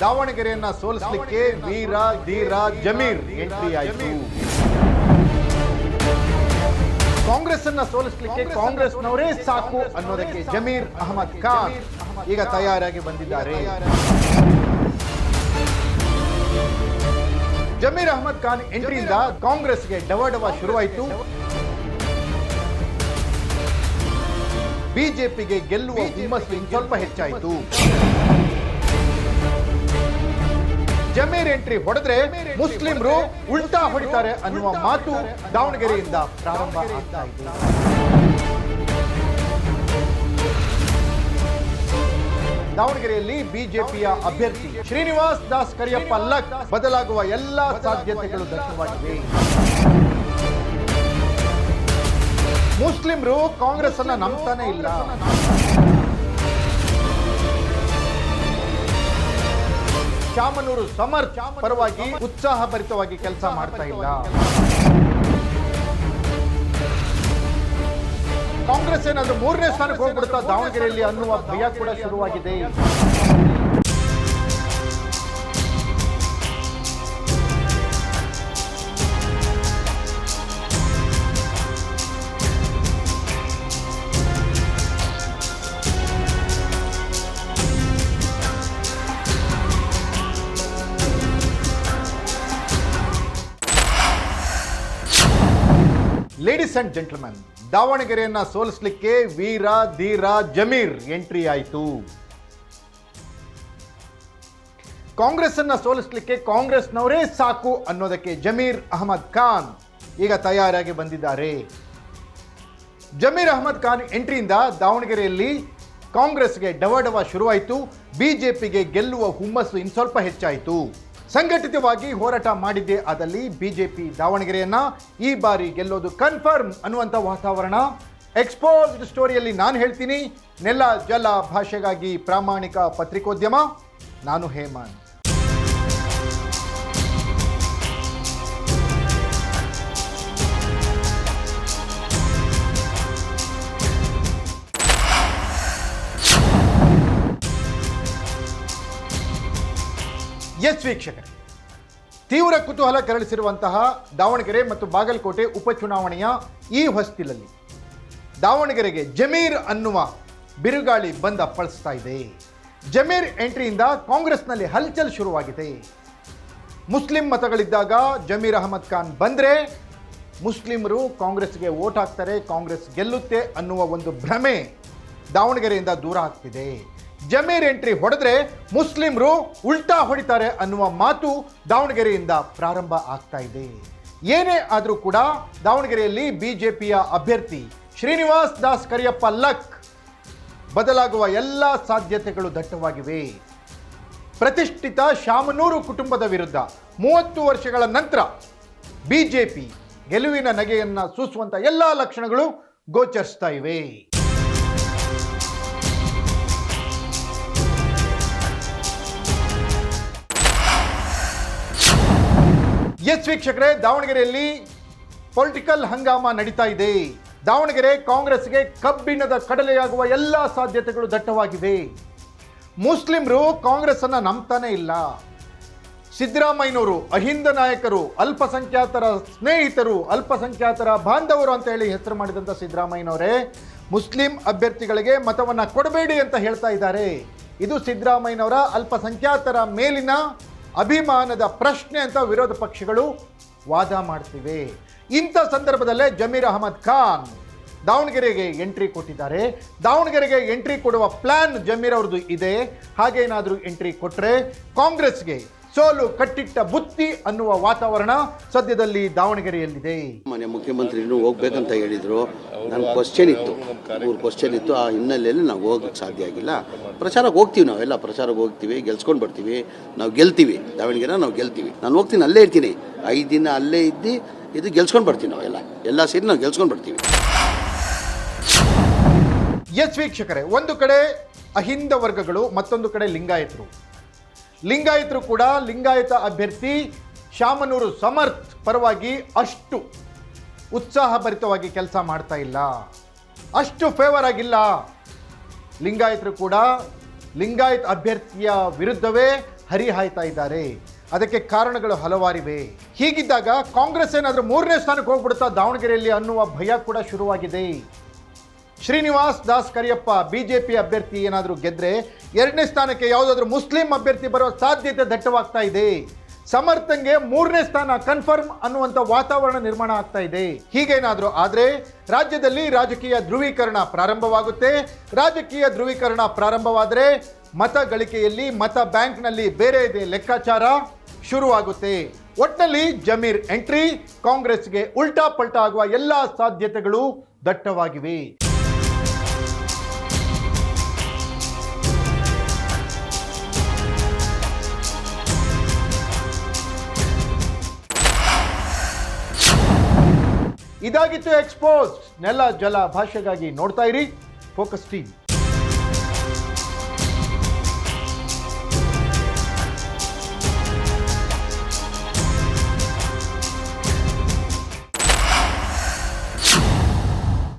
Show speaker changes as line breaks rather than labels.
ದಾವಣಗೆರೆಯನ್ನ ಸೋಲಿಸಲಿಕ್ಕೆ ವೀರ ಧೀರ Zameer entry ಆಯಿತು. ಕಾಂಗ್ರೆಸ್ ಅನ್ನ ಸೋಲಿಸಲಿಕ್ಕೆ ಕಾಂಗ್ರೆಸ್ನವರೇ ಸಾಕು ಅನ್ನೋದಕ್ಕೆ ಜಮೀರ್ ಅಹಮದ್ ಖಾನ್ ಈಗ ತಯಾರಾಗಿ ಬಂದಿದ್ದಾರೆ. ಜಮೀರ್ ಅಹಮದ್ ಖಾನ್ ಎಂಟ್ರಿಯಿಂದ ಕಾಂಗ್ರೆಸ್ಗೆ ಡವಡವ ಶುರುವಾಯಿತು. ಬಿಜೆಪಿಗೆ ಗೆಲ್ಲುವ ಹುಮ್ಮಸ್ಸು ಸ್ವಲ್ಪ ಹೆಚ್ಚಾಯಿತು. ಜಮೀರ್ ಎಂಟ್ರಿ ಹೊಡೆದ್ರೆ ಮುಸ್ಲಿಮರು ಉಲ್ಟಾ ಹೊಡಿತಾರೆ ಅನ್ನುವ ಮಾತು ದಾವಣಗೆರೆಯಿಂದ ಪ್ರಾರಂಭ ಆಗ್ತಾ ಇದೆ. ದಾವಣಗೆರೆಯಲ್ಲಿ ಬಿಜೆಪಿಯ ಅಭ್ಯರ್ಥಿ ಶ್ರೀನಿವಾಸ್ ದಾಸ್ ಕರಿಯಪ್ಪ ಲಕ್ ಬದಲಾಗುವ ಎಲ್ಲಾ ಸಾಧ್ಯತೆಗಳು ದಟ್ಟವಾಗಿವೆ. ಮುಸ್ಲಿಮರು ಕಾಂಗ್ರೆಸ್ ಅನ್ನ ನಂಬ್ತಾನೆ ಇಲ್ಲ. ಶಾಮನೂರು ಸಮರ್ಥ್ ಪರವಾಗಿ ಉತ್ಸಾಹಭರಿತವಾಗಿ ಕೆಲಸ ಮಾಡ್ತಾ ಇಲ್ಲ. ಕಾಂಗ್ರೆಸ್ ಏನಾದ್ರೂ 3ನೇ ಸ್ಥಾನಕ್ಕೆ ಹೋಗ್ಬಿಡುತ್ತಾ ದಾವಣಗೆರೆಯಲ್ಲಿ ಅನ್ನುವ ಭಯ ಕೂಡ ಶುರುವಾಗಿದೆ. Ladies and gentleman, ದಾವಣಗೆರೆಯನ್ನ ಸೋಲಿಸಲಿಕ್ಕೆ Veer Dheera Zameer entry ಆಯಿತು. ಕಾಂಗ್ರೆಸ್ ಅನ್ನ ಸೋಲಿಸಲಿಕ್ಕೆ ಕಾಂಗ್ರೆಸ್ನವರೇ ಸಾಕು ಅನ್ನೋದಕ್ಕೆ ಜಮೀರ್ ಅಹಮದ್ ಖಾನ್ ಈಗ ತಯಾರಾಗಿ ಬಂದಿದ್ದಾರೆ. ಜಮೀರ್ ಅಹಮದ್ ಖಾನ್ ಎಂಟ್ರಿಯಿಂದ ದಾವಣಗೆರೆಯಲ್ಲಿ ಕಾಂಗ್ರೆಸ್ಗೆ ಡವಡವ ಶುರುವಾಯಿತು. ಬಿಜೆಪಿಗೆ ಗೆಲ್ಲುವ ಹುಮ್ಮಸ್ಸು ಸ್ವಲ್ಪ ಹೆಚ್ಚಾಯಿತು. ಸಂಘಟಿತವಾಗಿ ಹೋರಾಟ ಮಾಡಿದ್ದೇ ಆದಲ್ಲಿ ಬಿಜೆಪಿ ದಾವಣಗೆರೆಯನ್ನ ಈ ಬಾರಿ ಗೆಲ್ಲೋದು ಕನ್ಫರ್ಮ್ ಅನ್ನುವಂಥ ವಾತಾವರಣ. ಎಕ್ಸ್ಪೋಸ್ಡ್ ಸ್ಟೋರಿಯಲ್ಲಿ ನಾನು ಹೇಳ್ತೀನಿ, ನೆಲ ಜಲ ಭಾಷೆಗಾಗಿ ಪ್ರಾಮಾಣಿಕ ಪತ್ರಿಕೋದ್ಯಮ. ನಾನು ಹೇಮಂತ್. ಎಸ್ ವೀಕ್ಷಕರೇ, ತೀವ್ರ ಕುತೂಹಲ ಕೆರಳಿಸಿರುವಂತಹ ದಾವಣಗೆರೆ ಮತ್ತು ಬಾಗಲಕೋಟೆ ಉಪಚುನಾವಣೆಯ ಈ ಹೊಸ್ತಿಲಲ್ಲಿ ದಾವಣಗೆರೆಗೆ ಜಮೀರ್ ಅನ್ನುವ ಬಿರುಗಾಳಿ ಬಂದ ಅಪ್ಪಳಿಸ್ತಾ ಇದೆ. ಜಮೀರ್ ಎಂಟ್ರಿಯಿಂದ ಕಾಂಗ್ರೆಸ್ನಲ್ಲಿ ಹಲ್ಚಲ್ ಶುರುವಾಗಿದೆ. ಮುಸ್ಲಿಂ ಮತಗಳಿದ್ದಾಗ ಜಮೀರ್ ಅಹಮದ್ ಖಾನ್ ಬಂದರೆ ಮುಸ್ಲಿಮರು ಕಾಂಗ್ರೆಸ್ಗೆ ವೋಟ್ ಹಾಕ್ತಾರೆ, ಕಾಂಗ್ರೆಸ್ ಗೆಲ್ಲುತ್ತೆ ಅನ್ನುವ ಒಂದು ಭ್ರಮೆ ದಾವಣಗೆರೆಯಿಂದ ದೂರ ಆಗ್ತಿದೆ. ಜಮೀರ್ ಎಂಟ್ರಿ ಹೊಡೆದ್ರೆ ಮುಸ್ಲಿಮರು ಉಲ್ಟಾ ಹೊಡಿತಾರೆ ಅನ್ನುವ ಮಾತು ದಾವಣಗೆರೆಯಿಂದ ಪ್ರಾರಂಭ ಆಗ್ತಾ ಇದೆ. ಏನೇ ಆದರೂ ಕೂಡ ದಾವಣಗೆರೆಯಲ್ಲಿ ಬಿಜೆಪಿಯ ಅಭ್ಯರ್ಥಿ ಶ್ರೀನಿವಾಸ್ ದಾಸ್ ಕರಿಯಪ್ಪ ಲಕ್ ಬದಲಾಗುವ ಎಲ್ಲ ಸಾಧ್ಯತೆಗಳು ದಟ್ಟವಾಗಿವೆ. ಪ್ರತಿಷ್ಠಿತ ಶಾಮನೂರು ಕುಟುಂಬದ ವಿರುದ್ಧ 30 ವರ್ಷಗಳ ನಂತರ ಬಿಜೆಪಿ ಗೆಲುವಿನ ನಗೆಯನ್ನ ಸೂಸುವಂತ ಎಲ್ಲ ಲಕ್ಷಣಗಳು ಗೋಚರಿಸ್ತಾ ಇವೆ. ಎಸ್ ವೀಕ್ಷಕರೇ, ದಾವಣಗೆರೆಯಲ್ಲಿ ಪೊಲಿಟಿಕಲ್ ಹಂಗಾಮ ನಡೀತಾ ಇದೆ. ದಾವಣಗೆರೆ ಕಾಂಗ್ರೆಸ್ಗೆ ಕಬ್ಬಿಣದ ಕಡಲೆಯಾಗುವ ಎಲ್ಲ ಸಾಧ್ಯತೆಗಳು ದಟ್ಟವಾಗಿವೆ. ಮುಸ್ಲಿಮರು ಕಾಂಗ್ರೆಸ್ ಅನ್ನ ನಂಬ್ತಾನೆ ಇಲ್ಲ. ಸಿದ್ದರಾಮಯ್ಯನವರು ಅಹಿಂದ ನಾಯಕರು, ಅಲ್ಪಸಂಖ್ಯಾತರ ಸ್ನೇಹಿತರು, ಅಲ್ಪಸಂಖ್ಯಾತರ ಬಾಂಧವರು ಅಂತ ಹೇಳಿ ಹೆಸರು ಮಾಡಿದಂಥ ಸಿದ್ದರಾಮಯ್ಯನವರೇ ಮುಸ್ಲಿಂ ಅಭ್ಯರ್ಥಿಗಳಿಗೆ ಮತವನ್ನ ಕೊಡಬೇಡಿ ಅಂತ ಹೇಳ್ತಾ ಇದ್ದಾರೆ. ಇದು ಸಿದ್ದರಾಮಯ್ಯನವರ ಅಲ್ಪಸಂಖ್ಯಾತರ ಮೇಲಿನ ಅಭಿಮಾನದ ಪ್ರಶ್ನೆ ಅಂತ ವಿರೋಧ ಪಕ್ಷಗಳು ವಾದ ಮಾಡ್ತಿವೆ. ಇಂಥ ಸಂದರ್ಭದಲ್ಲೇ ಜಮೀರ್ ಅಹಮದ್ ಖಾನ್ ದಾವಣಗೆರೆಗೆ ಎಂಟ್ರಿ ಕೊಟ್ಟಿದ್ದಾರೆ. ದಾವಣಗೆರೆಗೆ ಎಂಟ್ರಿ ಕೊಡುವ ಪ್ಲಾನ್ ಜಮೀರ್ ಅವ್ರದ್ದು ಇದೆ. ಹಾಗೇನಾದರೂ ಎಂಟ್ರಿ ಕೊಟ್ಟರೆ ಕಾಂಗ್ರೆಸ್ಗೆ ಸೋಲು ಕಟ್ಟಿಟ್ಟ ಬುತ್ತಿ ಅನ್ನುವ ವಾತಾವರಣ ಸದ್ಯದಲ್ಲಿ ದಾವಣಗೆರೆಯಲ್ಲಿದೆ.
ಮಾನ್ಯ ಮುಖ್ಯಮಂತ್ರಿನೂ ಹೋಗ್ಬೇಕಂತ ಹೇಳಿದ್ರು. ನನ್ನ ಕ್ವಶನ್ ಇತ್ತು, 3 ಕ್ವಶನ್ ಇತ್ತು. ಆ ಹಿನ್ನೆಲೆಯಲ್ಲಿ ನಾವು ಹೋಗಕ್ಕೆ ಸಾಧ್ಯ ಆಗಿಲ್ಲ. ಪ್ರಚಾರಕ್ಕೆ ಹೋಗ್ತೀವಿ, ನಾವೆಲ್ಲ ಪ್ರಚಾರಕ್ಕೆ ಹೋಗ್ತೀವಿ, ಗೆಲ್ಸ್ಕೊಂಡು ಬರ್ತೀವಿ. ನಾವು ಗೆಲ್ತೀವಿ, ದಾವಣಗೆರೆ ನಾವು ಗೆಲ್ತೀವಿ. ನಾನು ಹೋಗ್ತೀನಿ, ಅಲ್ಲೇ ಇರ್ತೀನಿ, 5 ದಿನ ಅಲ್ಲೇ ಇದ್ದು ಇದು ಗೆಲ್ಸ್ಕೊಂಡು ಬರ್ತೀವಿ. ನಾವೆಲ್ಲ ಸೇರಿ ನಾವು ಗೆಲ್ಸ್ಕೊಂಡು ಬರ್ತೀವಿ.
ಎಸ್ ವೀಕ್ಷಕರೇ, ಒಂದು ಕಡೆ ಅಹಿಂದ ವರ್ಗಗಳು, ಮತ್ತೊಂದು ಕಡೆ ಲಿಂಗಾಯತರು ಕೂಡ ಲಿಂಗಾಯತ ಅಭ್ಯರ್ಥಿ ಶಾಮನೂರು ಸಮರ್ಥ್ ಪರವಾಗಿ ಅಷ್ಟು ಉತ್ಸಾಹಭರಿತವಾಗಿ ಕೆಲಸ ಮಾಡ್ತಾ ಇಲ್ಲ, ಅಷ್ಟು ಫೇವರ್ ಆಗಿಲ್ಲ. ಲಿಂಗಾಯತರು ಕೂಡ ಲಿಂಗಾಯತ್ ಅಭ್ಯರ್ಥಿಯ ವಿರುದ್ಧವೇ ಹರಿಹಾಯ್ತಾ ಇದ್ದಾರೆ. ಅದಕ್ಕೆ ಕಾರಣಗಳು ಹಲವಾರಿವೆ. ಹೀಗಿದ್ದಾಗ ಕಾಂಗ್ರೆಸ್ ಏನಾದರೂ 3ನೇ ಸ್ಥಾನಕ್ಕೆ ಹೋಗ್ಬಿಡುತ್ತಾ ದಾವಣಗೆರೆಯಲ್ಲಿ ಅನ್ನುವ ಭಯ ಕೂಡ ಶುರುವಾಗಿದೆ. ಶ್ರೀನಿವಾಸ್ ದಾಸ್ ಕರಿಯಪ್ಪ ಬಿಜೆಪಿ ಅಭ್ಯರ್ಥಿ ಏನಾದರೂ ಗೆದ್ರೆ 2ನೇ ಸ್ಥಾನಕ್ಕೆ ಯಾವುದಾದ್ರೂ ಮುಸ್ಲಿಂ ಅಭ್ಯರ್ಥಿ ಬರೋ ಸಾಧ್ಯತೆ ದಟ್ಟವಾಗ್ತಾ ಇದೆ. ಸಮರ್ಥಂಗೆ 3ನೇ ಸ್ಥಾನ ಕನ್ಫರ್ಮ್ ಅನ್ನುವಂಥ ವಾತಾವರಣ ನಿರ್ಮಾಣ ಆಗ್ತಾ ಇದೆ. ಹೀಗೇನಾದರೂ ಆದರೆ ರಾಜ್ಯದಲ್ಲಿ ರಾಜಕೀಯ ಧ್ರುವೀಕರಣ ಪ್ರಾರಂಭವಾಗುತ್ತೆ. ರಾಜಕೀಯ ಧ್ರುವೀಕರಣ ಪ್ರಾರಂಭವಾದರೆ ಮತ ಗಳಿಕೆಯಲ್ಲಿ ಮತ ಬ್ಯಾಂಕ್ನಲ್ಲಿ ಬೇರೆ ಇದೆ ಲೆಕ್ಕಾಚಾರ ಶುರುವಾಗುತ್ತೆ. ಒಟ್ಟಿನಲ್ಲಿ ಜಮೀರ್ ಎಂಟ್ರಿ ಕಾಂಗ್ರೆಸ್ಗೆ ಉಲ್ಟಾ ಪಲ್ಟಾ ಆಗುವ ಎಲ್ಲ ಸಾಧ್ಯತೆಗಳು ದಟ್ಟವಾಗಿವೆ. ಇದಾಗಿತ್ತು ಎಕ್ಸ್ಪೋಸ್. ನೆಲ ಜಲ ಭಾಷೆಗಾಗಿ ನೋಡ್ತಾ ಇರಿ ಫೋಕಸ್ ಟಿವಿ.